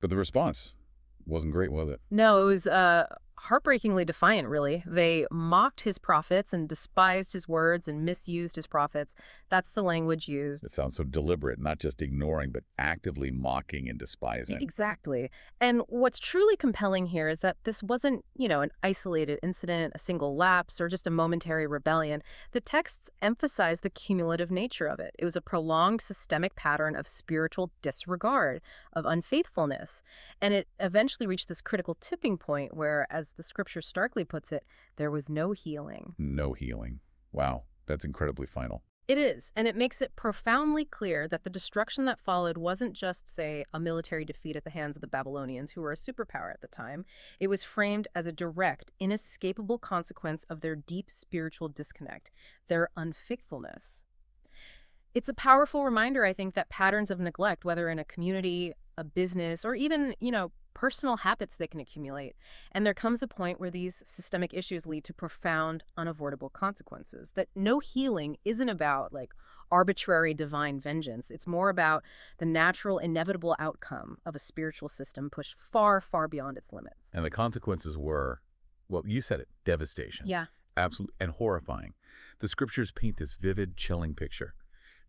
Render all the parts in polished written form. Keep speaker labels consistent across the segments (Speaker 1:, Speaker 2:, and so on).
Speaker 1: But the response wasn't great, was it?
Speaker 2: No, it was heartbreakingly defiant, really. They mocked his prophets and despised his words and misused his prophets. That's the language used.
Speaker 1: It sounds so deliberate, not just ignoring, but actively mocking and despising.
Speaker 2: Exactly. And what's truly compelling here is that this wasn't, an isolated incident, a single lapse, or just a momentary rebellion. The texts emphasize the cumulative nature of it. It was a prolonged systemic pattern of spiritual disregard, of unfaithfulness. And it eventually reached this critical tipping point where, as the scripture starkly puts it, there was no healing.
Speaker 1: No healing. Wow, that's incredibly final.
Speaker 2: It is, and it makes it profoundly clear that the destruction that followed wasn't just, say, a military defeat at the hands of the Babylonians, who were a superpower at the time. It was framed as a direct, inescapable consequence of their deep spiritual disconnect, their unfaithfulness. It's a powerful reminder, I think, that patterns of neglect, whether in a community, a business, or even, personal habits that can accumulate. And there comes a point where these systemic issues lead to profound, unavoidable consequences. That no healing isn't about, like, arbitrary divine vengeance. It's more about the natural, inevitable outcome of a spiritual system pushed far, far beyond its limits.
Speaker 1: And the consequences were, well, you said it, devastation.
Speaker 2: Yeah.
Speaker 1: Absolute and horrifying. The scriptures paint this vivid, chilling picture.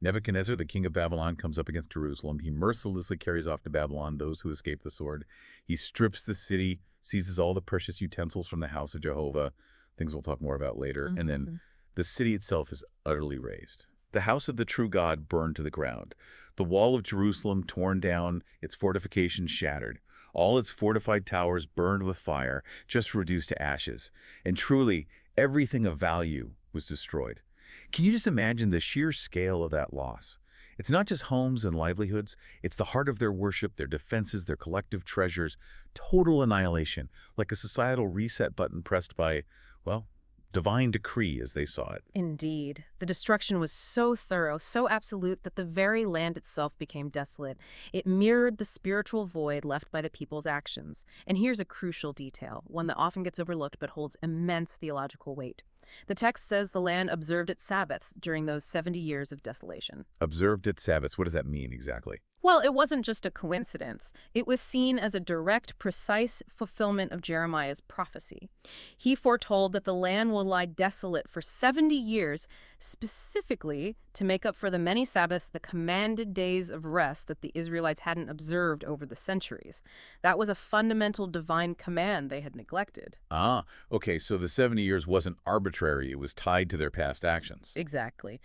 Speaker 1: Nebuchadnezzar, the king of Babylon, comes up against Jerusalem. He mercilessly carries off to Babylon those who escape the sword. He strips the city, seizes all the precious utensils from the house of Jehovah, things we'll talk more about later, and then
Speaker 2: Mhm.
Speaker 1: the city itself is utterly razed. The house of the true God burned to the ground. The wall of Jerusalem torn down, its fortifications shattered. All its fortified towers burned with fire, just reduced to ashes. And truly, everything of value was destroyed. Can you just imagine the sheer scale of that loss? It's not just homes and livelihoods, it's the heart of their worship, their defenses, their collective treasures. Total annihilation, like a societal reset button pressed by, well, divine decree as they saw it.
Speaker 2: Indeed. The destruction was so thorough, so absolute, that the very land itself became desolate. It mirrored the spiritual void left by the people's actions. And here's a crucial detail, one that often gets overlooked but holds immense theological weight. The text says the land observed its Sabbaths during those 70 years of desolation.
Speaker 1: Observed its Sabbaths. What does that mean exactly?
Speaker 2: Well, it wasn't just a coincidence. It was seen as a direct, precise fulfillment of Jeremiah's prophecy. He foretold that the land will lie desolate for 70 years, specifically to make up for the many Sabbaths, the commanded days of rest that the Israelites hadn't observed over the centuries. That was a fundamental divine command they had neglected.
Speaker 1: Ah, okay, so the 70 years wasn't arbitrary, it was tied to their past actions.
Speaker 2: Exactly.